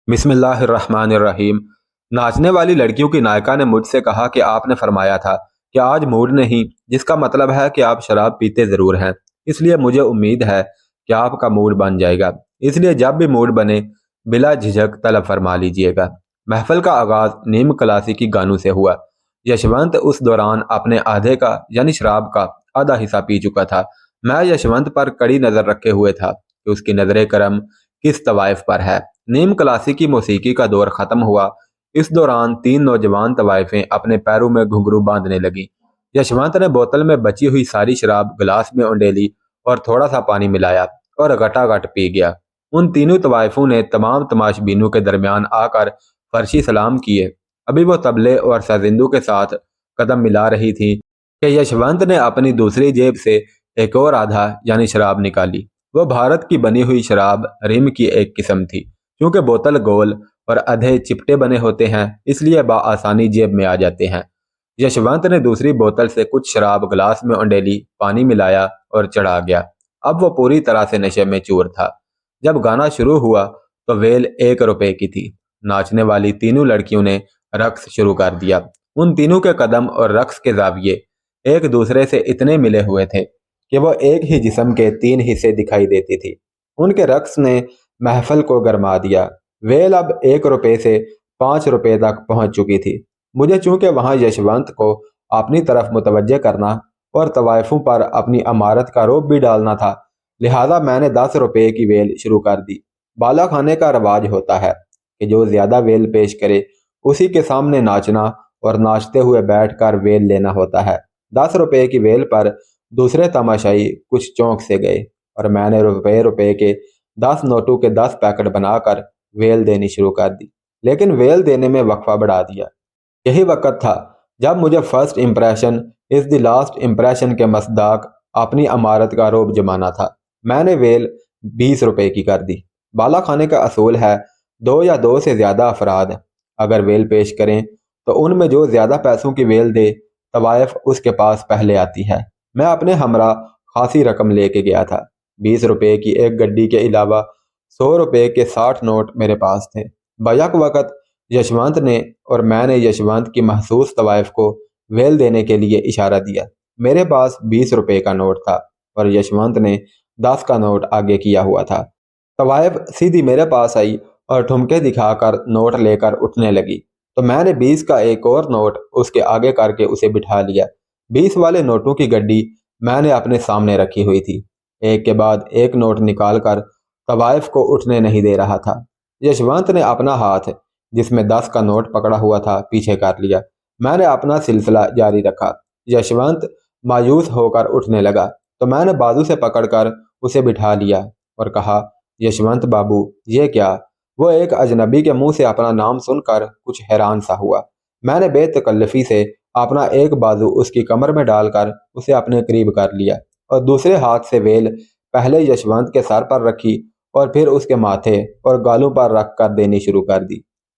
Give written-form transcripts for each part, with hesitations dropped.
बिस्मिल्लाहिर्रहमानिर्रहीम। नाचने वाली लड़कियों की नायिका ने मुझसे कहा कि आपने फरमाया था कि आज मूड नहीं, जिसका मतलब है कि आप शराब पीते ज़रूर हैं। इसलिए मुझे उम्मीद है कि आपका मूड बन जाएगा। इसलिए जब भी मूड बने बिला झिझक तलब फरमा लीजिएगा। महफिल का आगाज नीम क्लासिकी गानों से हुआ। यशवंत उस दौरान अपने आधे का यानी शराब का आधा हिस्सा पी चुका था। मैं यशवंत पर कड़ी नज़र रखे हुए था कि उसकी नज़र करम किस तवाइफ पर है। नीम क्लासिकी मौसीकी का दौर खत्म हुआ। इस दौरान तीन नौजवान तवाइफें अपने पैरों में घुंघरू बांधने लगी। यशवंत ने बोतल में बची हुई सारी शराब गिलास में उंडेली और थोड़ा सा पानी मिलाया और घटाघट पी गया। उन तीनों तवाइफों ने तमाम तमाशबीनों के दरमियान आकर फर्शी सलाम किए। अभी वो तबले और सजिंदू के साथ कदम मिला रही थी कि यशवंत ने अपनी दूसरी जेब से एक और आधा यानी शराब निकाली। वो भारत की बनी हुई शराब रिम की एक किस्म थी। क्योंकि बोतल गोल और आधे चिपटे बने होते हैं, इसलिए आसानी जेब में आ जाते हैं। यशवंत ने दूसरी बोतल से कुछ शराब गिलास में उंडेली, पानी मिलाया और चढ़ा गया। अब वो पूरी तरह से नशे में चूर था। जब गाना शुरू हुआ तो वेल 1 रुपए की थी। नाचने वाली तीनों लड़कियों ने रक्स शुरू कर दिया। उन तीनों के कदम और रक्स के जाविये एक दूसरे से इतने मिले हुए थे कि वो एक ही जिस्म के तीन हिस्से दिखाई देती थी। उनके रक्स ने महफिल को गरमा दिया। वेल अब 1 रुपए से 5 रुपए तक पहुंच चुकी थी। मुझे चूंकि वहां यशवंत को अपनी तरफ मुतवज्जे करना और तवाइफों पर अपनी अमारत का रोब भी डालना था, लिहाजा मैंने 10 रुपए की वेल शुरू कर दी। बाला खाने का रवाज होता है कि जो ज्यादा वेल पेश करे उसी के सामने नाचना और नाचते हुए बैठकर वेल लेना होता है। 10 रुपए की वेल पर दूसरे तमाशाई कुछ चौंक से गए और मैंने रुपए रुपए के 10 नोटों के 10 पैकेट बनाकर वेल देनी शुरू कर दी। लेकिन वेल देने में वक्फा बढ़ा दिया। यही वक्त था जब मुझे first impression is the last impression के मसदाक अपनी अमारत का रोब जमाना था। मैंने वेल 20 रुपए की कर दी। बाला खाने का असूल है 2 या 2 से ज्यादा अफराद अगर वेल पेश करें तो उनमें जो ज्यादा पैसों की वेल दे तवायफ उसके पास पहले आती है। मैं अपने हमरा खासी रकम लेके गया था। 20 रुपए की एक गड्डी के अलावा 100 रुपए के 60 नोट मेरे पास थे। बैक वक्त यशवंत ने और मैंने यशवंत की महसूस तवाइफ को वेल देने के लिए इशारा दिया। मेरे पास 20 रुपए का नोट था और यशवंत ने 10 का नोट आगे किया हुआ था। तवाइफ सीधी मेरे पास आई और ठुमके दिखाकर नोट लेकर उठने लगी तो मैंने 20 का एक और नोट उसके आगे करके उसे बिठा लिया। 20 वाले नोटों की गड्डी मैंने अपने सामने रखी हुई थी। एक के बाद एक नोट निकालकर तवाइफ को उठने नहीं दे रहा था। यशवंत ने अपना हाथ जिसमें 10 का नोट पकड़ा हुआ था पीछे कर लिया। मैंने अपना सिलसिला जारी रखा। यशवंत मायूस होकर उठने लगा तो मैंने बाजू से पकड़कर उसे बिठा लिया और कहा, यशवंत बाबू ये क्या? वो एक अजनबी के मुंह से अपना नाम सुनकर कुछ हैरान सा हुआ। मैंने बेतकल्लफी से अपना एक बाजू उसकी कमर में डालकर उसे अपने करीब कर लिया और दूसरे हाथ से वेल पहले यशवंत के सर पर रखी और फिर उसके माथे और गालों पर रख कर देनी शुरू कर दी।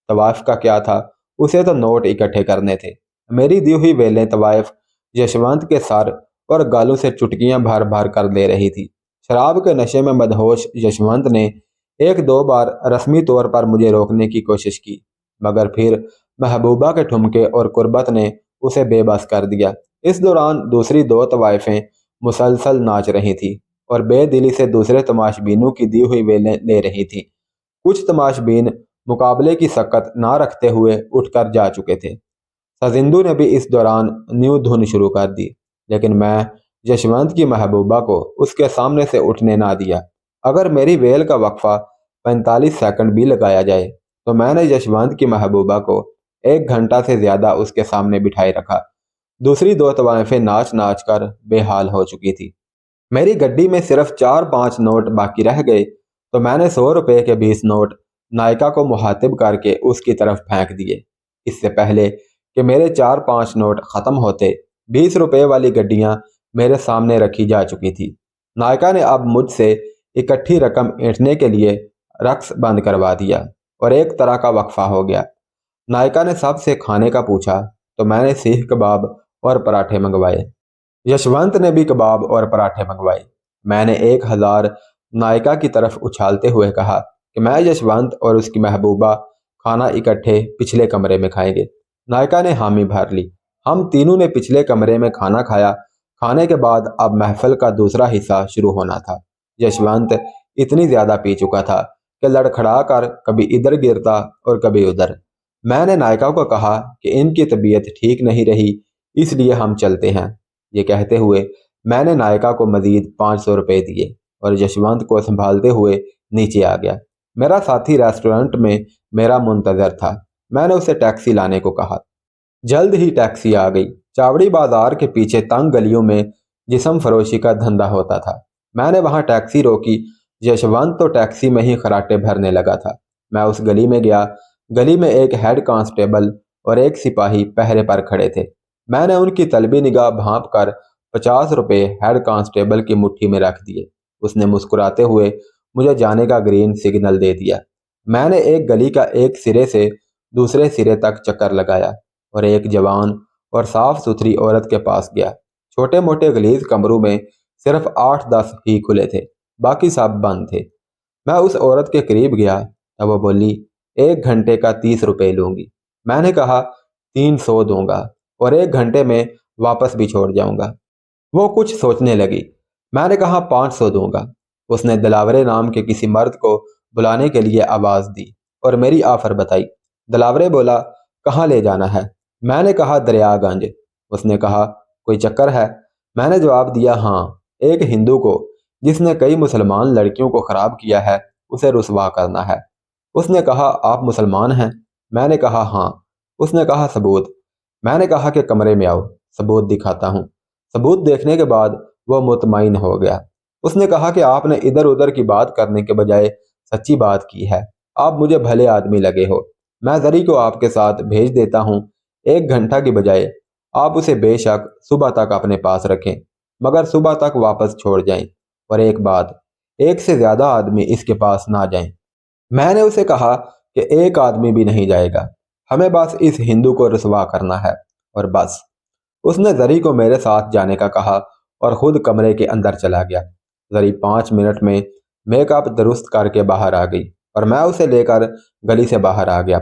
तवाइफ का क्या था, उसे तो नोट इकट्ठे करने थे। मेरी दी हुई वेलें तवाइफ यशवंत के सर और गालों से चुटकियां भर भर कर दे रही थी। शराब के नशे में मदहोश यशवंत ने एक दो बार रस्मी तौर पर मुझे रोकने की कोशिश की, मगर फिर महबूबा के ठुमके और कुर्बत ने उसे बेबस कर दिया। इस दौरान दूसरी 2 तवाइफें मुसलसल नाच रही थी और बेदिली से दूसरे तमाशबीनों की दी हुई वेलें ले रही थी। कुछ तमाशबीन मुकाबले की सकत ना रखते हुए उठकर जा चुके थे। सजिंदू ने भी इस दौरान न्यू धुन शुरू कर दी, लेकिन मैं यशवंत की महबूबा को उसके सामने से उठने ना दिया। अगर मेरी वेल का वक्फा 45 सेकंड भी लगाया जाए तो मैंने यशवंत की महबूबा को 1 घंटा से ज्यादा उसके सामने बिठाए रखा। दूसरी 2 तवाइफें नाच नाच कर बेहाल हो चुकी थी। मेरी गड्डी में सिर्फ 4-5 नोट बाकी रह गए तो मैंने 100 रुपए के 20 नोट नायिका को मुहातिब करके उसकी तरफ फेंक दिए। इससे पहले कि मेरे 4-5 नोट खत्म होते 20 रुपए वाली गड्डियां मेरे सामने रखी जा चुकी थी। नायिका ने अब मुझसे इकट्ठी रकम ऐंठने के लिए रक्स बंद करवा दिया और एक तरह का वक्फा हो गया। नायिका ने सबसे खाने का पूछा तो मैंने सीख कबाब और पराठे मंगवाए। यशवंत ने भी कबाब और पराठे मंगवाए। मैंने 1000 नायिका की तरफ उछालते हुए कहा, کہ میں یشونت اور اس کی محبوبہ کھانا اکٹھے پچھلے کمرے میں کھائیں گے۔ نائکا نے حامی بھر لی۔ ہم تینوں نے پچھلے کمرے میں کھانا کھایا۔ کھانے کے بعد اب محفل کا دوسرا حصہ شروع ہونا تھا۔ یشونت اتنی زیادہ پی چکا تھا کہ لڑکھڑا کر کبھی ادھر گرتا اور کبھی ادھر۔ میں نے نائکا کو کہا کہ ان کی طبیعت ٹھیک نہیں رہی، اس لیے ہم چلتے ہیں۔ یہ کہتے ہوئے میں نے نائکا کو مزید 500 روپے دیے اور یشونت کو سنبھالتے ہوئے نیچے آ گیا۔ میرا ساتھی ریسٹورنٹ میں میرا منتظر تھا۔ میں نے اسے ٹیکسی لانے کو کہا۔ جلد ہی ٹیکسی آ گئی۔ چاوڑی بازار کے پیچھے تنگ گلیوں میں جسم فروشی کا دھندا ہوتا تھا۔ میں نے وہاں ٹیکسی روکی۔ یشونت تو ٹیکسی میں ہی خراٹے بھرنے لگا تھا۔ میں اس گلی میں گیا۔ گلی میں ایک ہیڈ کانسٹیبل اور ایک سپاہی پہرے پر کھڑے تھے۔ میں نے ان کی طلبی نگاہ بھانپ کر 50 روپے ہیڈ کانسٹیبل کی مٹھی میں رکھ دیے۔ اس نے مسکراتے ہوئے مجھے جانے کا گرین سگنل دے دیا۔ میں نے ایک گلی کا ایک سرے سے دوسرے سرے تک چکر لگایا اور ایک جوان اور صاف ستھری عورت کے پاس گیا۔ چھوٹے موٹے غلیظ کمروں میں صرف 8-10 ہی کھلے تھے، باقی سب بند تھے۔ میں اس عورت کے قریب گیا تو وہ بولی، 1 گھنٹے کا 30 روپے لوں گی۔ میں نے کہا 300 دوں گا اور 1 گھنٹے میں واپس بھی چھوڑ جاؤں گا۔ وہ کچھ سوچنے لگی۔ میں نے کہا 500 دوں گا۔ اس نے دلاورے نام کے کسی مرد کو بلانے کے لیے آواز دی اور میری آفر بتائی۔ دلاورے بولا، کہاں لے جانا ہے؟ میں نے کہا دریا گنج۔ اس نے کہا کوئی چکر ہے؟ میں نے جواب دیا ہاں، ایک ہندو کو جس نے کئی مسلمان لڑکیوں کو خراب کیا ہے اسے رسوا کرنا ہے۔ اس نے کہا آپ مسلمان ہیں؟ میں نے کہا ہاں۔ اس نے کہا ثبوت؟ میں نے کہا کہ کمرے میں آؤ، ثبوت دکھاتا ہوں۔ ثبوت دیکھنے کے بعد وہ مطمئن ہو گیا۔ اس نے کہا کہ آپ نے ادھر ادھر کی بات کرنے کے بجائے سچی بات کی ہے۔ آپ مجھے بھلے آدمی لگے ہو۔ میں زری کو آپ کے ساتھ بھیج دیتا ہوں۔ 1 گھنٹہ کی بجائے آپ اسے بے شک صبح تک اپنے پاس رکھیں، مگر صبح تک واپس چھوڑ جائیں، اور ایک بات، 1 سے زیادہ آدمی اس کے پاس نہ جائیں۔ میں نے اسے کہا کہ 1 آدمی بھی نہیں جائے گا، ہمیں بس اس ہندو کو رسوا کرنا ہے، اور بس۔ اس نے زری کو میرے ساتھ جانے کا کہا اور خود کمرے کے اندر چلا گیا۔ زری 5 منٹ میں میک اپ درست کر کے باہر آ گئی اور میں اسے لے کر گلی سے باہر آ گیا۔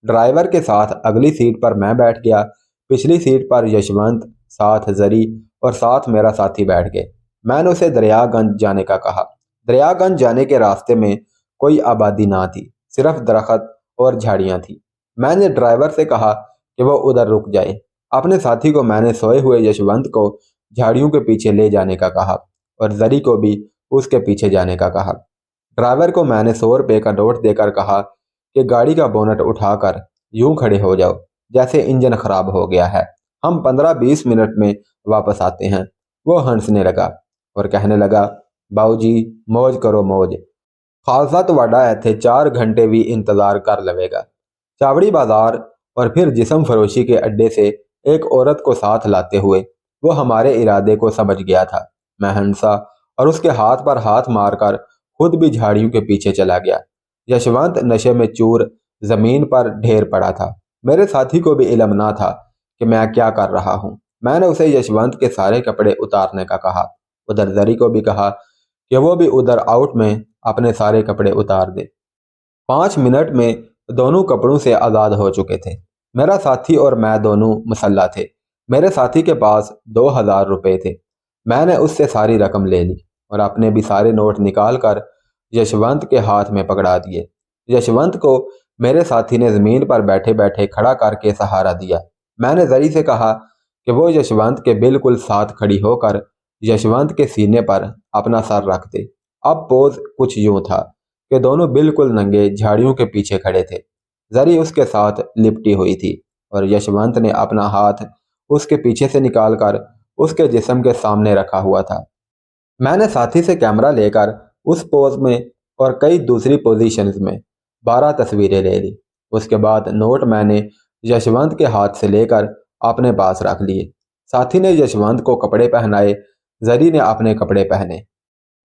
ڈرائیور کے ساتھ اگلی سیٹ پر میں بیٹھ گیا۔ پچھلی سیٹ پر یشونت، ساتھ زری اور ساتھ میرا ساتھی بیٹھ گئے۔ میں نے اسے دریا گنج جانے کا کہا۔ دریا گنج جانے کے راستے میں کوئی آبادی نہ تھی، صرف درخت اور جھاڑیاں تھیں۔ میں نے ڈرائیور سے کہا کہ وہ ادھر رک جائے۔ اپنے ساتھی کو میں نے سوئے ہوئے یشونت کو جھاڑیوں کے پیچھے لے جانے کا کہا اور زری کو بھی اس کے پیچھے جانے کا کہا۔ ڈرائیور کو میں نے 100 روپے کا نوٹ دے کر کہا کہ گاڑی کا بونٹ اٹھا کر یوں کھڑے ہو جاؤ جیسے انجن خراب ہو گیا ہے، ہم 15-20 منٹ میں واپس آتے ہیں۔ وہ ہنسنے لگا اور کہنے لگا، باؤ جی موج کرو موج، خالصہ تواڈا ایتھے 4 گھنٹے بھی انتظار کر لوے گا۔ چاوڑی بازار اور پھر جسم فروشی کے اڈے سے ایک عورت کو ساتھ لاتے ہوئے وہ ہمارے ارادے کو سمجھ گیا تھا۔ میں ہنسا اور اس کے ہاتھ پر ہاتھ مار کر خود بھی جھاڑیوں کے پیچھے چلا گیا۔ یشونت نشے میں چور زمین پر ڈھیر پڑا تھا۔ میرے ساتھی کو بھی علم نہ تھا کہ میں کیا کر رہا ہوں۔ میں نے اسے یشونت کے سارے کپڑے اتارنے کا کہا۔ ادھر زری کو بھی کہا کہ وہ بھی ادھر آؤٹ میں اپنے سارے کپڑے اتار دے۔ 5 منٹ میں دونوں کپڑوں سے آزاد ہو چکے تھے۔ میرا ساتھی اور میں دونوں مسلح تھے۔ میرے ساتھی کے پاس 2000 روپے تھے۔ میں نے اس سے ساری رقم لے لی اور اپنے بھی سارے نوٹ نکال کر یشونت کے ہاتھ میں پکڑا دیے۔ یشونت کو میرے ساتھی نے زمین پر بیٹھے بیٹھے کھڑا کر کے سہارا دیا۔ میں نے زری سے کہا کہ وہ یشونت کے بالکل ساتھ کھڑی ہو کر یشونت کے سینے پر اپنا سر رکھ دے۔ اب پوز کچھ یوں تھا کہ دونوں بالکل ننگے جھاڑیوں کے پیچھے کھڑے تھے۔ زری اس کے ساتھ لپٹی ہوئی تھی اور یشونت نے اپنا ہاتھ اس کے پیچھے سے نکال کر اس کے جسم کے سامنے رکھا ہوا تھا۔ میں نے ساتھی سے کیمرہ لے کر اس پوز میں اور کئی دوسری پوزیشنز میں 12 تصویریں لے لی۔ اس کے بعد نوٹ میں نے یشونت کے ہاتھ سے لے کر اپنے پاس رکھ لیے۔ ساتھی نے یشونت کو کپڑے پہنائے، زری نے اپنے کپڑے پہنے۔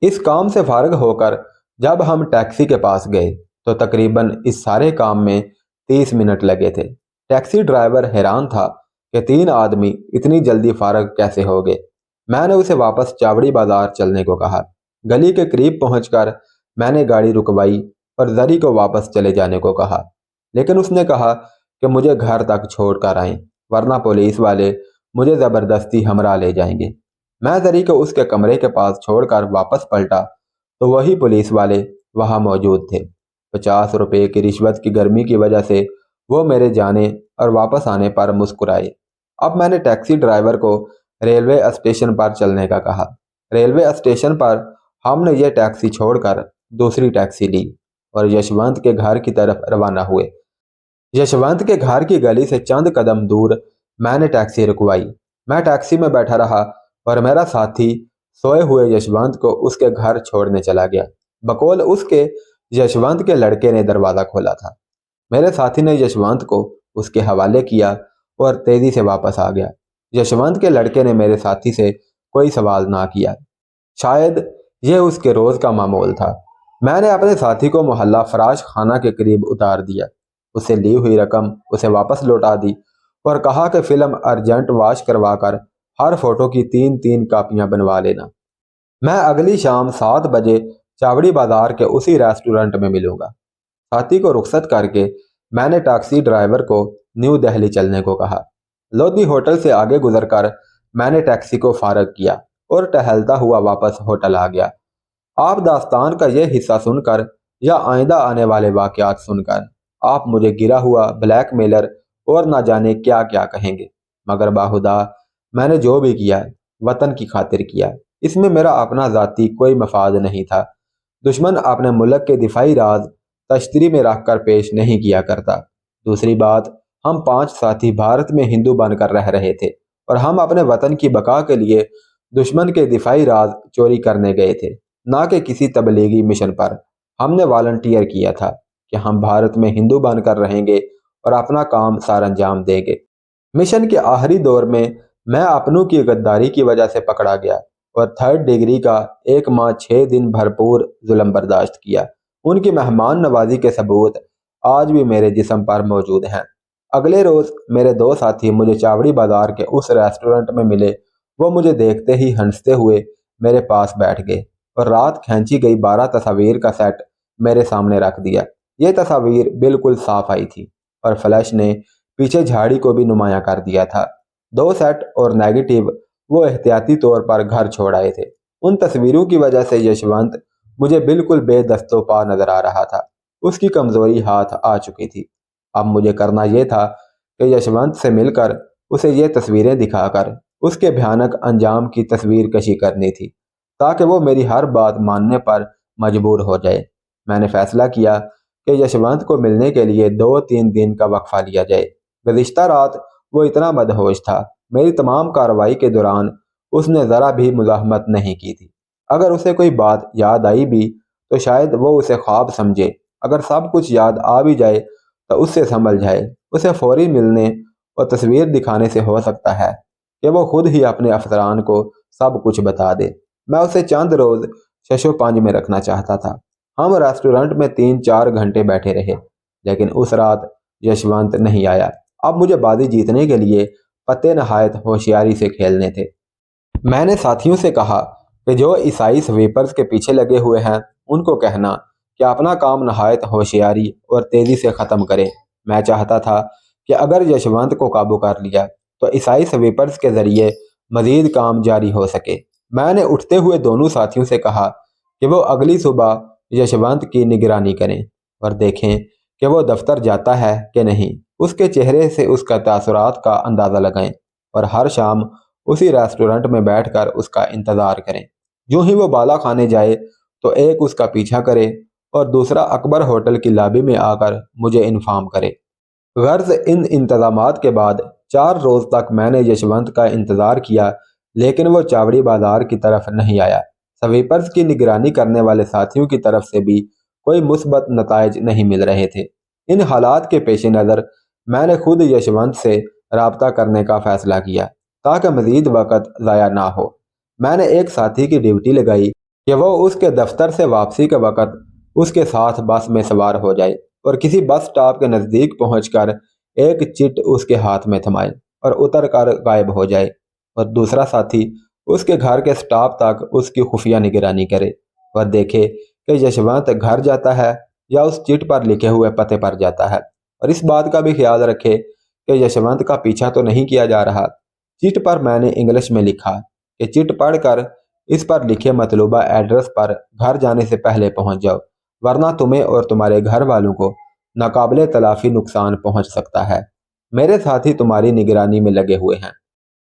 اس کام سے فارغ ہو کر جب ہم ٹیکسی کے پاس گئے تو تقریباً اس سارے کام میں 30 منٹ لگے تھے۔ ٹیکسی ڈرائیور حیران تھا کہ 3 آدمی اتنی جلدی فارغ کیسے ہو گئے۔ میں نے اسے واپس چاوڑی بازار چلنے کو کہا۔ گلی کے قریب پہنچ کر میں نے گاڑی رکوائی اور زری کو واپس چلے جانے کو کہا، لیکن اس نے کہا کہ مجھے گھر تک چھوڑ کر آئیں ورنہ پولیس والے مجھے زبردستی ہمراہ لے جائیں گے۔ میں زری کو اس کے کمرے کے پاس چھوڑ کر واپس پلٹا تو وہی پولیس والے وہاں موجود تھے۔ 50 روپے کی رشوت کی گرمی کی وجہ سے وہ میرے جانے اور واپس آنے پر مسکرائے۔ اب میں نے ٹیکسی ڈرائیور کو ریلوے اسٹیشن پر چلنے کا کہا۔ ریلوے اسٹیشن پر ہم نے یہ ٹیکسی چھوڑ کر دوسری ٹیکسی لی اور یشونت کے گھر کی طرف روانہ ہوئے۔ یشونت کے گھر کی گلی سے چند قدم دور میں نے ٹیکسی رکوائی۔ میں ٹیکسی میں بیٹھا رہا اور میرا ساتھی سوئے ہوئے یشونت کو اس کے گھر چھوڑنے چلا گیا۔ بقول اس کے یشونت کے لڑکے نے دروازہ کھولا تھا۔ میرے ساتھی نے یشونت کو اس کے حوالے کیا اور تیزی سے واپس آ گیا۔ یشونت کے لڑکے نے میرے ساتھی سے کوئی سوال نہ کیا، شاید یہ اس کے روز کا معمول تھا۔ میں نے اپنے ساتھی کو محلہ فراش خانہ کے قریب اتار دیا، اسے لی ہوئی رقم اسے واپس لوٹا دی اور کہا کہ فلم ارجنٹ واش کروا کر ہر فوٹو کی 3 کاپیاں بنوا لینا۔ میں اگلی شام 7 بجے چاوڑی بازار کے اسی ریسٹورنٹ میں ملوں گا۔ ساتھی کو رخصت کر کے میں نے ٹیکسی ڈرائیور کو نیو دہلی چلنے کو کہا۔ لودھی ہوٹل سے آگے گزر کر میں نے ٹیکسی کو فارغ کیا اور ٹہلتا ہوا واپس ہوٹل آ گیا۔ آپ داستان کا یہ حصہ سن کر یا آئندہ آنے والے واقعات سن کر آپ مجھے گرا ہوا بلیک میلر اور نہ جانے کیا کیا کہیں گے، مگر باخدا میں نے جو بھی کیا وطن کی خاطر کیا۔ اس میں میرا اپنا ذاتی کوئی مفاد نہیں تھا۔ دشمن اپنے ملک کے دفاعی راز تشتری میں رکھ کر پیش نہیں کیا کرتا۔ دوسری بات، ہم 5 ساتھی بھارت میں ہندو بن کر رہ رہے تھے اور ہم اپنے وطن کی بقا کے لیے دشمن کے دفاعی راز چوری کرنے گئے تھے، نہ کہ کسی تبلیغی مشن پر۔ ہم نے والنٹیئر کیا تھا کہ ہم بھارت میں ہندو بن کر رہیں گے اور اپنا کام سار انجام دیں گے۔ مشن کے آخری دور میں میں اپنوں کی غداری کی وجہ سے پکڑا گیا اور 3rd ڈگری کا 1 ماہ 6 دن بھرپور ظلم برداشت کیا۔ ان کی مہمان نوازی کے ثبوت آج بھی میرے جسم پر موجود ہیں۔ اگلے روز میرے 2 ساتھی مجھے چاوڑی بازار کے اس ریسٹورنٹ میں ملے۔ وہ مجھے دیکھتے ہی ہنستے ہوئے میرے پاس بیٹھ گئے اور رات کھینچی گئی 12 تصاویر کا سیٹ میرے سامنے رکھ دیا۔ یہ تصاویر بالکل صاف آئی تھی اور فلیش نے پیچھے جھاڑی کو بھی نمایاں کر دیا تھا۔ 2 سیٹ اور نیگیٹو وہ احتیاطی طور پر گھر چھوڑ آئے تھے۔ ان تصویروں کی وجہ سے یشونت مجھے بالکل بے دست و پا نظر آ رہا تھا۔ اس کی کمزوری ہاتھ آ چکی تھی۔ اب مجھے کرنا یہ تھا کہ یشونت سے مل کر اسے یہ تصویریں دکھا کر اس کے بھیانک انجام کی تصویر کشی کرنی تھی، تاکہ وہ میری ہر بات ماننے پر مجبور ہو جائے۔ میں نے فیصلہ کیا کہ یشونت کو ملنے کے لیے 2-3 دن کا وقفہ لیا جائے۔ گزشتہ رات وہ اتنا مدہوش تھا، میری تمام کارروائی کے دوران اس نے ذرا بھی مزاحمت نہیں کی تھی۔ اگر اسے کوئی بات یاد آئی بھی تو شاید وہ اسے خواب سمجھے۔ اگر سب کچھ یاد آ بھی جائے تو اس سے سنبھل جائے۔ اسے فوری ملنے اور تصویر دکھانے سے ہو سکتا ہے کہ وہ خود ہی اپنے افسران کو سب کچھ بتا دے۔ میں اسے چند روز شش و پنج میں رکھنا چاہتا تھا۔ ہم ریسٹورنٹ میں 3-4 گھنٹے بیٹھے رہے، لیکن اس رات یشونت نہیں آیا۔ اب مجھے بازی جیتنے کے لیے پتے نہایت ہوشیاری سے کھیلنے تھے۔ میں نے ساتھیوں سے کہا کہ جو عیسائی سویپرز کے پیچھے لگے ہوئے ہیں ان کو کہنا کہ اپنا کام نہایت ہوشیاری اور تیزی سے ختم کرے۔ میں چاہتا تھا کہ اگر یشونت کو قابو کر لیا تو عیسائی سویپرز کے ذریعے مزید کام جاری ہو سکے۔ میں نے اٹھتے ہوئے دونوں ساتھیوں سے کہا کہ وہ اگلی صبح یشونت کی نگرانی کریں اور دیکھیں کہ وہ دفتر جاتا ہے کہ نہیں۔ اس کے چہرے سے اس کا تاثرات کا اندازہ لگائیں اور ہر شام اسی ریسٹورنٹ میں بیٹھ کر اس کا انتظار کریں۔ جو ہی وہ بالا خانے جائے تو ایک اس کا پیچھا کرے اور دوسرا اکبر ہوٹل کی لابی میں آ کر مجھے انفارم کرے۔ غرض ان انتظامات کے بعد 4 روز تک میں نے یشونت کا انتظار کیا، لیکن وہ چاوڑی بازار کی طرف نہیں آیا۔ سویپرز کی نگرانی کرنے والے ساتھیوں کی طرف سے بھی کوئی مثبت نتائج نہیں مل رہے تھے۔ ان حالات کے پیش نظر میں نے خود یشونت سے رابطہ کرنے کا فیصلہ کیا تاکہ مزید وقت ضائع نہ ہو۔ میں نے ایک ساتھی کی ڈیوٹی لگائی کہ وہ اس کے دفتر سے واپسی کے وقت اس کے ساتھ بس میں سوار ہو جائے اور کسی بس سٹاپ کے نزدیک پہنچ کر ایک چٹ اس کے ہاتھ میں تھمائے اور اتر کر غائب ہو جائے، اور دوسرا ساتھی اس کے گھر کے سٹاپ تک اس کی خفیہ نگرانی کرے اور دیکھے کہ یشونت گھر جاتا ہے या उस चिट पर लिखे हुए पते पर जाता है। और इस बात का भी ख्याल रखे कि यशवंत का पीछा तो नहीं किया जा रहा। चिट पर मैंने इंग्लिश में लिखा कि चिट पढ़कर इस पर लिखे मतलूबा एड्रेस पर घर जाने से पहले पहुंच जाओ, वरना तुम्हें और तुम्हारे घर वालों को नाकाबिले तलाफी नुकसान पहुंच सकता है। मेरे साथी तुम्हारी निगरानी में लगे हुए हैं।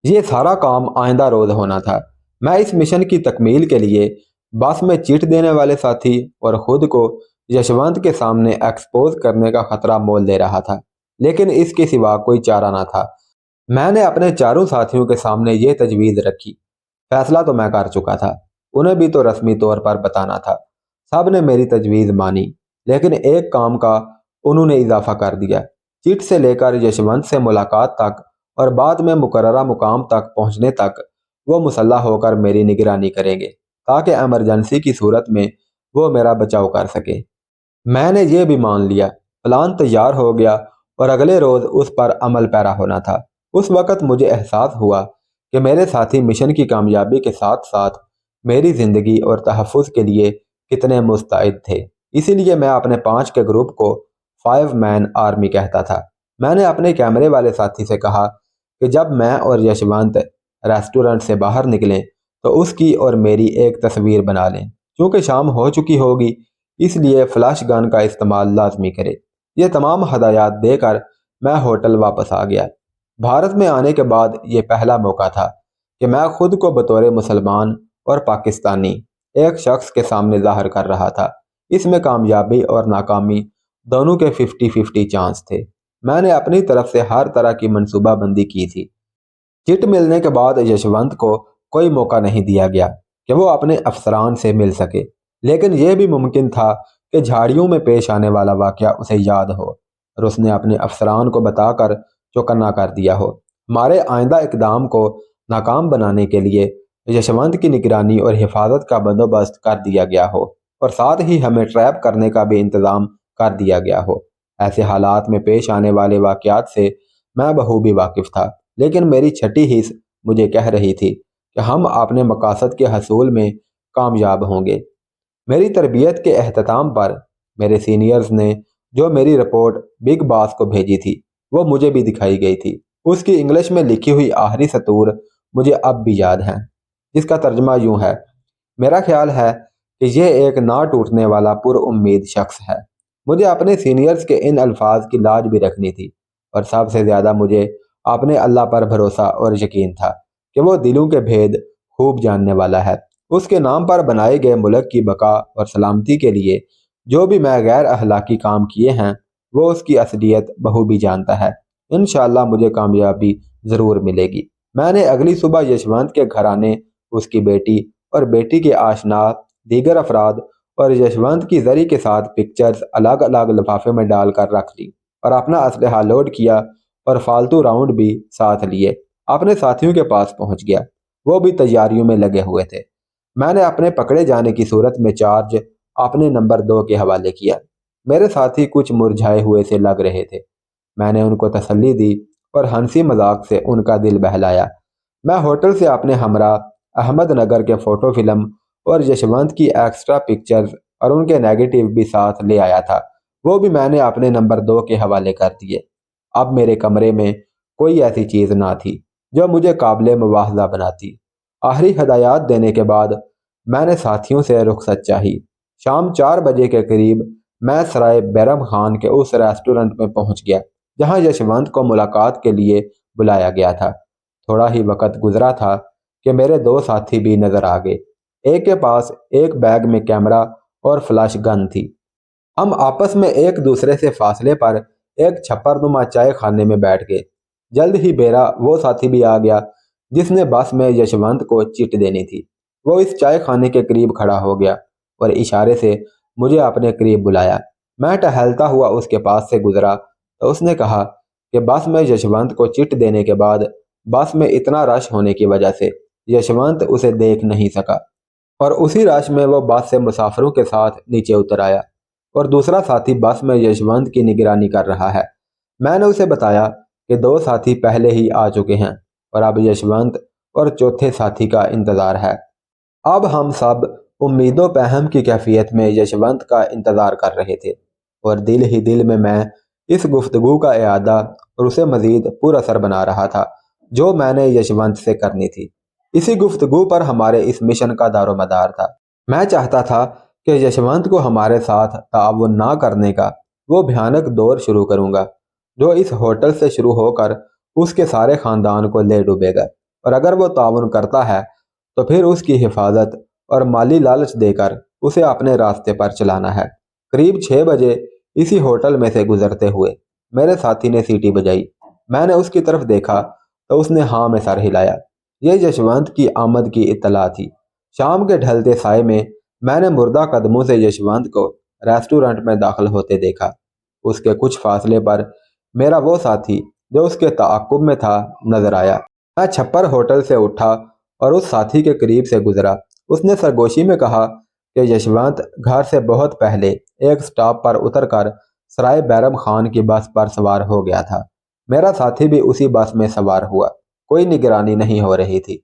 ये सारा काम आइंदा रोज होना था। मैं इस मिशन की तकमील के लिए बस में चिट देने वाले साथी और खुद को यशवंत के सामने एक्सपोज करने का खतरा मोल ले रहा था, लेकिन इसके सिवा कोई चारा ना था। मैंने अपने चारों साथियों के सामने ये तजवीज़ रखी। फैसला तो मैं कर चुका था, उन्हें भी तो रस्मी तौर पर बताना था। सब ने मेरी तजवीज़ मानी, लेकिन एक काम का उन्होंने इजाफा कर दिया। चिट से लेकर यशवंत से मुलाकात तक और बाद में मुकर्ररा मुकाम तक पहुंचने तक वो मुसल्लह होकर मेरी निगरानी करेंगे, ताकि एमरजेंसी की सूरत में वो मेरा बचाव कर सके। मैंने ये भी मान लिया। प्लान तैयार हो गया और अगले रोज उस पर अमल पैरा होना था। उस वक़्त मुझे एहसास हुआ कि मेरे साथी मिशन की कामयाबी के साथ साथ मेरी ज़िंदगी और तहफ़्फ़ुज़ के लिए कितने मुस्तैद थे। इसीलिए मैं अपने 5 के ग्रुप को 5 मैन आर्मी कहता था। मैंने अपने कैमरे वाले साथी से कहा कि जब मैं और यशवंत रेस्टोरेंट से बाहर निकलें तो उसकी और मेरी एक तस्वीर बना लें। चूँकि शाम हो चुकी होगी, इसलिए फ्लैश गन का इस्तेमाल लाजमी करे। ये तमाम हदायत देकर मैं होटल वापस आ गया। भारत में आने के बाद ये पहला मौका था कि मैं खुद को बतौर मुसलमान और पाकिस्तानी एक शख्स के सामने ज़ाहिर कर रहा था। इसमें कामयाबी और नाकामी दोनों के 50-50 चांस थे। मैंने अपनी तरफ से हर तरह की मनसूबाबंदी की थी। चिट मिलने के बाद यशवंत को कोई मौका नहीं दिया गया कि वो अपने अफसरान से मिल सके, लेकिन यह भी मुमकिन था कि झाड़ियों में पेश आने वाला वाक़या उसे याद हो और उसने अपने अफसरान को बताकर चौकन्ना कर दिया हो। हमारे आइंदा इकदाम को नाकाम बनाने के लिए यशवंत की निगरानी और हिफाजत का बंदोबस्त कर दिया गया हो और साथ ही हमें ट्रैप करने का भी इंतज़ाम कर दिया गया हो। ऐसे हालात में पेश आने वाले वाक़यात से मैं बखूबी वाकिफ़ था, लेकिन मेरी छठी हिस्स मुझे कह रही थी कि हम अपने मकासद के हसूल में कामयाब होंगे। मेरी तरबियत के एहतमाम पर मेरे सीनियर्स ने जो मेरी रिपोर्ट बिग बॉस को भेजी थी, वो मुझे भी दिखाई गई थी। उसकी इंग्लिश में लिखी हुई आखिरी सतूर मुझे अब भी याद हैं, जिसका तर्जमा यूं है: मेरा ख्याल है कि यह एक ना टूटने वाला पुरउम्मीद शख्स है। मुझे अपने सीनियर्स के इन अल्फाज की लाज भी रखनी थी, और सबसे ज़्यादा मुझे अपने अल्लाह पर भरोसा और यकीन था कि वो दिलों के भेद खूब जानने वाला है। उसके नाम पर बनाए गए मुल्क की बका और सलामती के लिए जो भी मैं गैर अखलाकी काम किए हैं, वो उसकी असलियत बखूबी जानता है। इंशाअल्लाह मुझे कामयाबी ज़रूर मिलेगी। मैंने अगली सुबह यशवंत के घराने, उसकी बेटी और बेटी के आशना, दीगर अफराद और यशवंत की जरी के साथ पिक्चर्स अलग अलग लिफाफे में डालकर रख ली और अपना असलहा लोड किया और फालतू राउंड भी साथ लिए अपने साथियों के पास पहुंच गया। वो भी तैयारियों में लगे हुए थे। मैंने अपने पकड़े जाने की सूरत में चार्ज अपने नंबर 2 के हवाले किया। मेरे साथी कुछ मुरझाए हुए से लग रहे थे। मैंने उनको तसल्ली दी और हंसी मजाक से उनका दिल बहलाया। मैं होटल से अपने हमरा अहमदनगर के फ़ोटो फिल्म और यशवंत की एक्स्ट्रा पिक्चर्स और उनके नेगेटिव भी साथ ले आया था। वो भी मैंने अपने नंबर 2 के हवाले कर दिए। अब मेरे कमरे में कोई ऐसी चीज़ ना थी जो मुझे काबिल मुवाख़ज़ा बनाती। आखिरी हदायत देने के बाद मैंने साथियों से रुखसत चाही। शाम 4 बजे के करीब मैं सराय बैरम खान के उस रेस्टोरेंट में पहुंच गया जहां यशवंत को मुलाकात के लिए बुलाया गया था। थोड़ा ही वक्त गुजरा था कि मेरे 2 साथी भी नजर आ गए। एक के पास एक बैग में कैमरा और फ्लैश गन थी। हम आपस में एक दूसरे से फासले पर एक छप्परनुमा चाय खाने में बैठ गए। जल्द ही बेरा वो साथी भी आ गया जिसने बस में यशवंत को चिट देनी थी। वो इस चाय खाने के करीब खड़ा हो गया और इशारे से मुझे अपने करीब बुलाया। मैं टहलता हुआ उसके पास से गुजरा तो उसने कहा कि बस में यशवंत को चिट देने के बाद बस में इतना रश होने की वजह से यशवंत उसे देख नहीं सका और उसी रश में वो बस से मुसाफिरों के साथ नीचे उतर आया और दूसरा साथी बस में यशवंत की निगरानी कर रहा है। मैंने उसे बताया कि 2 साथी पहले ही आ चुके हैं और अब यशवंत और चौथे साथी का इंतज़ार है। अब हम सब उम्मीदों पहम की कैफियत में यशवंत का इंतज़ार कर रहे थे। اور دل ہی دل میں اس گفتگو کا اعادہ اور اسے مزید پر اثر بنا رہا تھا جو میں نے یشونت سے کرنی تھی۔ اسی گفتگو پر ہمارے اس مشن کا دار و مدار تھا۔ میں چاہتا تھا کہ یشونت کو ہمارے ساتھ تعاون نہ کرنے کا وہ بھیانک دور شروع کروں گا جو اس ہوٹل سے شروع ہو کر اس کے سارے خاندان کو لے ڈوبے گا، اور اگر وہ تعاون کرتا ہے تو پھر اس کی حفاظت اور مالی لالچ دے کر اسے اپنے راستے پر چلانا ہے۔ قریب 6 بجے اسی ہوٹل میں سے گزرتے ہوئے میرے ساتھی نے سیٹی بجائی۔ میں نے اس کی طرف دیکھا تو اس نے ہاں میں سر ہلایا۔ یہ یشونت کی آمد کی اطلاع تھی۔ شام کے ڈھلتے سائے میں نے مردہ قدموں سے یشونت کو ریسٹورنٹ میں داخل ہوتے دیکھا۔ اس کے کچھ فاصلے پر میرا وہ ساتھی جو اس کے تعاقب میں تھا نظر آیا۔ میں چھپر ہوٹل سے اٹھا اور اس ساتھی کے قریب سے گزرا۔ اس نے سرگوشی میں کہا کہ یشونت گھر سے بہت پہلے ایک سٹاپ پر اتر کر سرائے بیرم خان کی بس پر سوار ہو گیا تھا۔ میرا ساتھی بھی اسی بس میں سوار ہوا۔ کوئی نگرانی نہیں ہو رہی تھی۔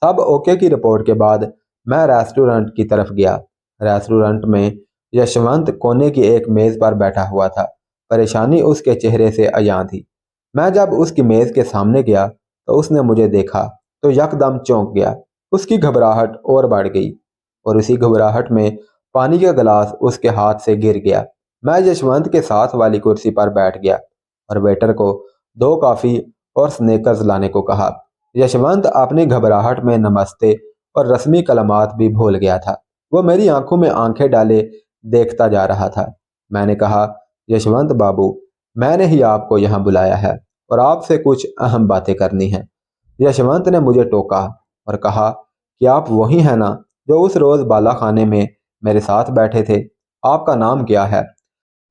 سب اوکے کی رپورٹ کے بعد میں ریسٹورنٹ کی طرف گیا۔ ریسٹورنٹ میں یشونت کونے کی ایک میز پر بیٹھا ہوا تھا۔ پریشانی اس کے چہرے سے عیاں تھی۔ میں جب اس کی میز کے سامنے گیا تو اس نے مجھے دیکھا تو یکدم چونک گیا۔ اس کی گھبراہٹ اور بڑھ گئی اور اسی گھبراہٹ میں پانی کا گلاس اس کے ہاتھ سے گر گیا۔ میں یشونت کے ساتھ والی کرسی پر بیٹھ گیا اور ویٹر کو 2 کافی اور سنیکرز لانے کو کہا۔ یشونت اپنی گھبراہٹ میں نمستے اور رسمی کلمات بھی بھول گیا تھا۔ وہ میری آنکھوں میں آنکھیں ڈالے دیکھتا جا رہا تھا۔ میں نے کہا، یشونت بابو، میں نے ہی آپ کو یہاں بلایا ہے اور آپ سے کچھ اہم باتیں کرنی ہیں۔ یشونت نے مجھے ٹوکا اور کہا کہ آپ وہی ہیں نا جو اس روز بالا خانے میں میرے ساتھ بیٹھے تھے؟ آپ کا نام کیا ہے؟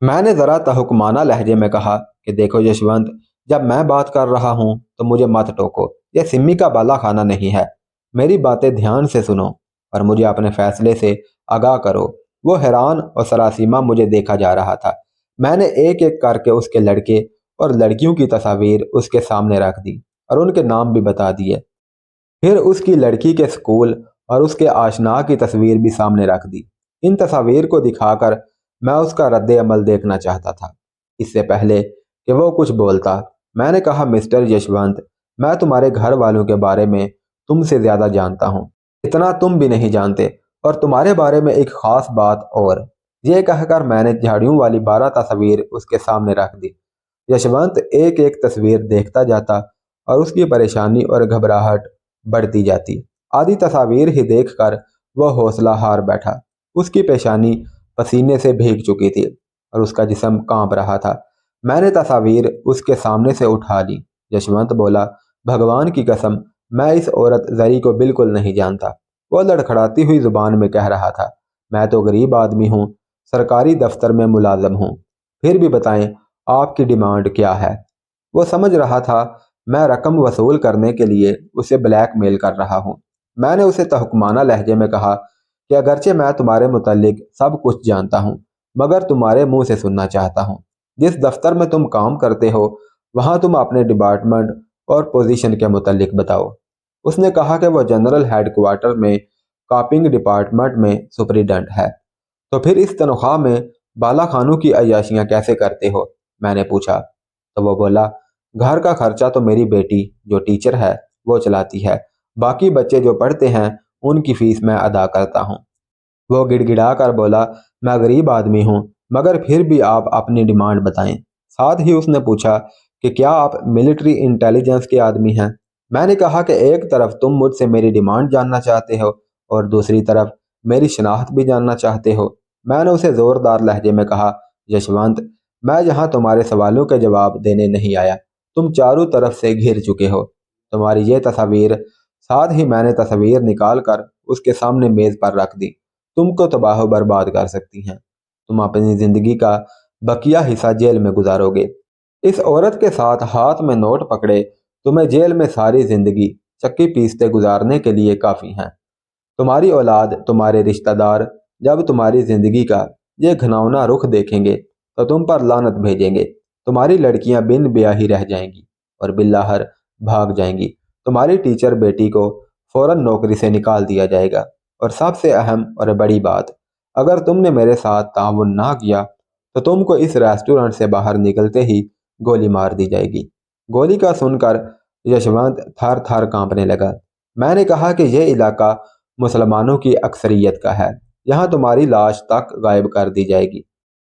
میں نے ذرا تحکمانہ لہجے میں کہا کہ دیکھو یشونت، جب میں بات کر رہا ہوں تو مجھے مت ٹوکو۔ یہ سمی کا بالا خانہ نہیں ہے۔ میری باتیں دھیان سے سنو اور مجھے اپنے فیصلے سے آگاہ کرو۔ وہ حیران اور سراسیمہ مجھے دیکھا جا رہا تھا۔ میں نے ایک ایک کر کے اس کے لڑکے اور لڑکیوں کی تصاویر اس کے سامنے رکھ دی اور ان کے نام بھی بتا دیے۔ پھر اس کی لڑکی کے سکول اور اس کے آشنا کی تصویر بھی سامنے رکھ دی۔ ان تصاویر کو دکھا کر میں اس کا رد عمل دیکھنا چاہتا تھا۔ اس سے پہلے کہ وہ کچھ بولتا، میں نے کہا، مسٹر یشونت، میں تمہارے گھر والوں کے بارے میں تم سے زیادہ جانتا ہوں۔ اتنا تم بھی نہیں جانتے، اور تمہارے بارے میں ایک خاص بات اور۔ یہ کہہ کر میں نے جھاڑیوں والی 12 تصاویر اس کے سامنے رکھ دی۔ یشونت ایک ایک تصویر دیکھتا جاتا اور اس کی پریشانی اور گھبراہٹ بڑھتی جاتی۔ آدھی تصاویر ہی دیکھ کر وہ حوصلہ ہار بیٹھا۔ اس کی پیشانی پسینے سے بھیگ چکی تھی اور اس کا جسم کانپ رہا تھا۔ میں نے تصاویر اس کے سامنے سے اٹھا لی۔ یشونت بولا، بھگوان کی قسم، میں اس عورت زری کو بالکل نہیں جانتا۔ وہ لڑکھڑاتی ہوئی زبان میں کہہ رہا تھا، میں تو غریب آدمی ہوں، سرکاری دفتر میں ملازم ہوں۔ پھر بھی بتائیں آپ کی ڈیمانڈ کیا ہے؟ وہ سمجھ رہا تھا میں رقم وصول کرنے کے لیے اسے بلیک میل کر رہا ہوں۔ میں نے اسے تحکمانہ لہجے میں کہا کہ اگرچہ میں تمہارے متعلق سب کچھ جانتا ہوں، مگر تمہارے منہ سے سننا چاہتا ہوں۔ جس دفتر میں تم کام کرتے ہو وہاں تم اپنے ڈپارٹمنٹ اور پوزیشن کے متعلق بتاؤ۔ اس نے کہا کہ وہ جنرل ہیڈ کوارٹر میں کاپنگ ڈپارٹمنٹ میں سپریڈنٹ ہے۔ تو پھر اس تنخواہ میں بالا خانوں کی عیاشیاں کیسے کرتے ہو؟ میں نے پوچھا۔ تو وہ بولا، گھر کا خرچہ تو میری بیٹی جو ٹیچر ہے وہ چلاتی ہے، باقی بچے جو پڑھتے ہیں ان کی فیس میں ادا کرتا ہوں۔ وہ گڑ گڑا کر بولا، میں غریب آدمی ہوں، مگر پھر بھی آپ اپنی ڈیمانڈ بتائیں۔ ساتھ ہی اس نے پوچھا کہ کیا آپ ملٹری انٹیلیجنس کے آدمی ہیں؟ میں نے کہا کہ ایک طرف تم مجھ سے میری ڈیمانڈ جاننا چاہتے ہو اور دوسری طرف میری شناخت بھی جاننا چاہتے ہو۔ میں نے اسے زوردار لہجے میں کہا، یشونت، میں یہاں تمہارے سوالوں کے جواب دینے نہیں آیا۔ تم چاروں طرف سے گھر چکے ہو۔ تمہاری یہ تصاویر، ساتھ ہی میں نے تصاویر نکال کر اس کے سامنے میز پر رکھ دی، تم کو تباہ و برباد کر سکتی ہیں۔ تم اپنی زندگی کا بقیہ حصہ جیل میں گزارو گے۔ اس عورت کے ساتھ ہاتھ میں نوٹ پکڑے تمہیں جیل میں ساری زندگی چکی پیستے گزارنے کے لیے کافی ہیں۔ تمہاری اولاد، تمہارے رشتہ دار جب تمہاری زندگی کا یہ گھناؤنا رخ دیکھیں گے تو تم پر لعنت بھیجیں گے۔ تمہاری لڑکیاں بن بیاہی رہ جائیں گی اور بالآخر بھاگ جائیں گی۔ تمہاری ٹیچر بیٹی کو فوراً نوکری سے نکال دیا جائے گا، اور سب سے اہم اور بڑی بات، اگر تم نے میرے ساتھ تعاون نہ کیا तो तुमको इस रेस्टोरेंट से बाहर निकलते ही गोली मार दी जाएगी। गोली का सुनकर यशवंत थर थर कांपने लगा। मैंने कहा कि यह इलाका मुसलमानों की अक्सरियत का है, यहाँ तुम्हारी लाश तक गायब कर दी जाएगी।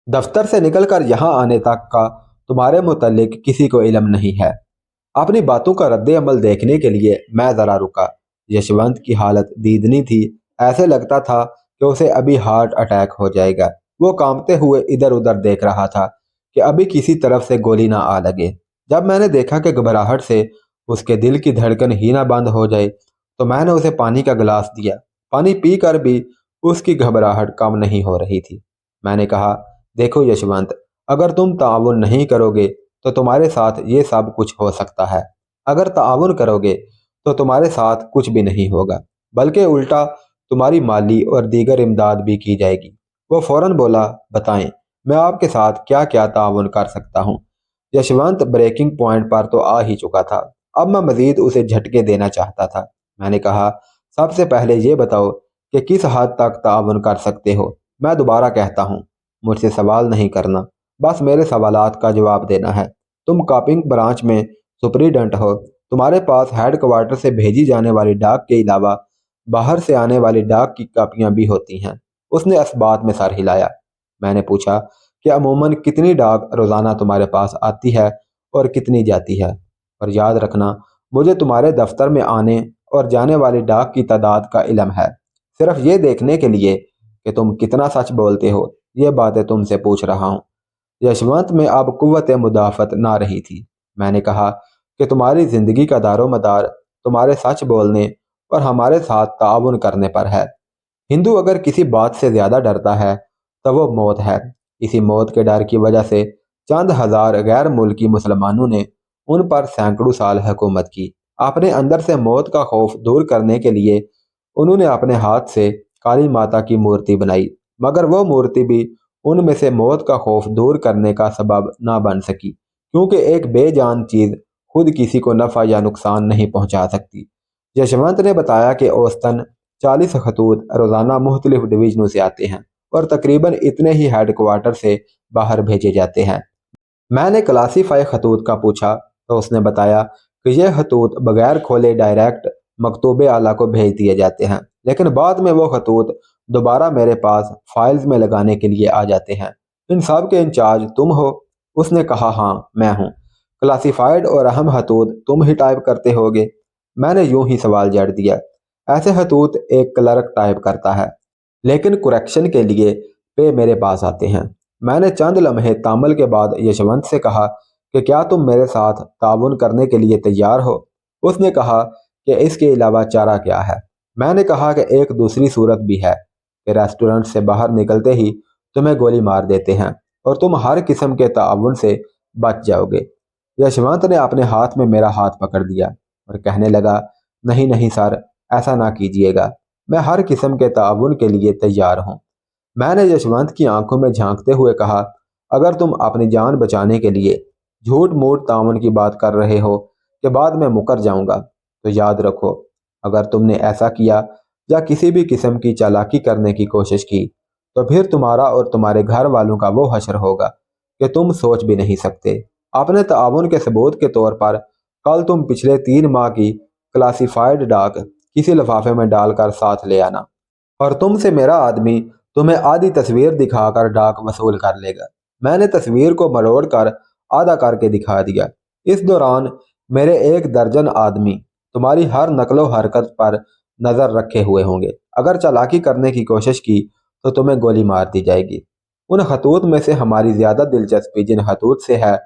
दफ्तर से निकलकर यहाँ आने तक का तुम्हारे मुतल्लिक किसी को इल्म नहीं है। अपनी बातों का रद्द अमल देखने के लिए मैं जरा रुका। यशवंत की हालत दीदनी थी, ऐसे लगता था कि उसे अभी हार्ट अटैक हो जाएगा। वो कांपते हुए इधर उधर देख रहा था कि अभी किसी तरफ से गोली ना आ लगे। जब मैंने देखा कि घबराहट से उसके दिल की धड़कन ही ना बंद हो जाए, तो मैंने उसे पानी का गिलास दिया। पानी पीकर भी उसकी घबराहट कम नहीं हो रही थी। मैंने कहा, देखो यशवंत, अगर तुम ताउन नहीं करोगे तो तुम्हारे साथ ये सब कुछ हो सकता है। अगर ताउन करोगे तो तुम्हारे साथ कुछ भी नहीं होगा, बल्कि उल्टा तुम्हारी माली और दीगर इमदाद भी की जाएगी। वो फौरन बोला, बताएं, मैं आपके साथ क्या क्या ताउन कर सकता हूँ। यशवंत ब्रेकिंग पॉइंट पर तो आ ही चुका था। अब मैं मजीद उसे झटके देना चाहता था। मैंने कहा, सबसे पहले ये बताओ कि किस हद तक ताउन कर सकते हो। मैं दोबारा कहता हूँ, मुझसे सवाल नहीं करना, बस मेरे सवालात का जवाब देना है। तुम कॉपिंग ब्रांच में सुपरिटेंडेंट हो। तुम्हारे पास हेडक्वार्टर से भेजी जाने वाली डाक के अलावा बाहर से आने वाली डाक की कापियां भी होती हैं। उसने इस बात में सर हिलाया। मैंने पूछा कि अमूमन कितनी डाक रोजाना तुम्हारे पास आती है और कितनी जाती है। और याद रखना, मुझे तुम्हारे दफ्तर में आने और जाने वाली डाक की तादाद का इल्म है। सिर्फ ये देखने के लिए कि तुम कितना सच बोलते हो, ये बातें तुमसे पूछ रहा हूँ। यशवंत में अब कुव्वत मुदाफत ना रही थी। मैंने कहा कि तुम्हारी जिंदगी का दारोमदार तुम्हारे सच बोलने और हमारे साथ ताउन करने पर है। हिंदू अगर किसी बात से ज्यादा डरता है तो वो मौत है। इसी मौत के डर की वजह से चंद हजार गैर मुल्की मुसलमानों ने उन पर सैकड़ों साल हुकूमत की। अपने अंदर से मौत का खौफ दूर करने के लिए उन्होंने अपने हाथ से काली माता की मूर्ति बनाई, मगर वो मूर्ति भी उनमें से मौत का खौफ दूर करने का सबब ना बन सकी, क्योंकि एक बेजान चीज खुद किसी को नफा या नुकसान नहीं पहुंचा सकती। यशवंत ने बताया कि औसतन 40 खतूत रोजाना मुख्तलिफ डिवीजनों से आते हैं और तकरीबन इतने ही हेडक्वार्टर से बाहर भेजे जाते हैं। मैंने क्लासीफाई खतूत का पूछा तो उसने बताया कि यह खतूत बगैर खोले डायरेक्ट मकतूबे आला को भेज दिए जाते हैं, लेकिन बाद में वो खतूत दोबारा मेरे पास फाइल्स में लगाने के लिए आ जाते हैं। इन सब के इंचार्ज तुम हो? उसने कहा, हाँ मैं हूँ। क्लासीफाइड और अहम खतूत तुम ही टाइप करते होगे? मैंने यूं ही सवाल जड़ दिया। ऐसे खतूत एक क्लर्क टाइप करता है, लेकिन कुरेक्शन के लिए पे मेरे पास आते हैं। मैंने चंद लम्हे तामल के बाद यशवंत से कहा कि क्या तुम मेरे साथ ताउन करने के लिए तैयार हो? उसने कहा कि इसके अलावा चारा क्या है। मैंने कहा कि एक दूसरी सूरत भी है कि रेस्टोरेंट से बाहर निकलते ही तुम्हें गोली मार देते हैं और तुम हर किस्म के ताउन से बच जाओगे। यशवंत ने अपने हाथ में मेरा हाथ पकड़ दिया और कहने लगा, नहीं नहीं सर, ऐसा ना कीजिएगा, मैं हर किस्म के ताउन के लिए तैयार हूँ। मैंने यशवंत की आंखों में झांकते हुए कहा, अगर तुम अपनी जान बचाने के लिए झूठ मूठ ताउन की बात कर रहे हो कि बाद में मुकर जाऊंगा, तो याद रखो, अगर तुमने ऐसा किया या किसी भी किस्म की चालाकी करने की कोशिश की तो फिर तुम्हारा और तुम्हारे घर वालों का वो हश्र होगा कि तुम सोच भी नहीं सकते। अपने ताउन के सबूत के तौर पर कल तुम पिछले 3 माह की क्लासिफाइड डाक किसी लिफाफे में डालकर साथ ले आना, और तुमसे मेरा आदमी तुम्हें आधी तस्वीर दिखाकर डाक वसूल कर लेगा। मैंने तस्वीर को मरोड़ कर आधा करके दिखा दिया। इस दौरान मेरे 1 दर्जन आदमी तुम्हारी हर नकलो हरकत पर नजर रखे हुए होंगे। अगर चालाकी करने की कोशिश की तो तुम्हें गोली मार दी जाएगी। उन खतूत में से हमारी ज्यादा दिलचस्पी जिन खतूत से है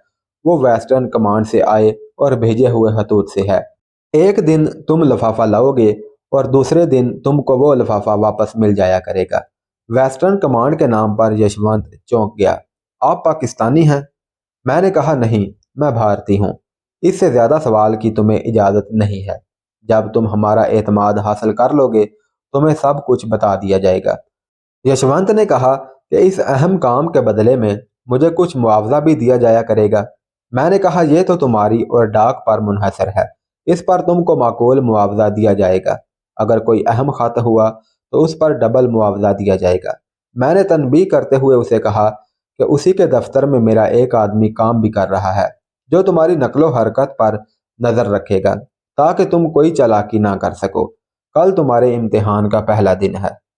वो वेस्टर्न कमांड से आए और भेजे हुए खतूत से है। एक दिन तुम लिफाफा लाओगे और दूसरे दिन तुमको वो लिफाफा वापस मिल जाया करेगा। वेस्टर्न कमांड के नाम पर यशवंत चौंक गया। आप पाकिस्तानी हैं? मैंने कहा, नहीं, मैं भारतीय हूँ। इससे ज्यादा सवाल की तुम्हें इजाजत नहीं है। जब तुम हमारा एतमाद हासिल कर लोगे तुम्हें सब कुछ बता दिया जाएगा। यशवंत ने कहा कि इस अहम काम के बदले में मुझे कुछ मुआवजा भी दिया जाया करेगा। मैंने कहा, यह तो तुम्हारी और डाक पर मुनहसर है, इस पर तुमको माकूल मुआवजा दिया जाएगा। अगर कोई अहम खत हुआ तो उस पर डबल मुआवजा दिया जाएगा। मैंने तनबीह करते हुए उसे कहा کہ اسی کے دفتر میں میرا ایک آدمی کام بھی کر رہا ہے جو تمہاری نقل و حرکت پر نظر رکھے گا تاکہ تم کوئی چالاکی نہ کر سکو۔ کل تمہارے امتحان کا پہلا دن ہے۔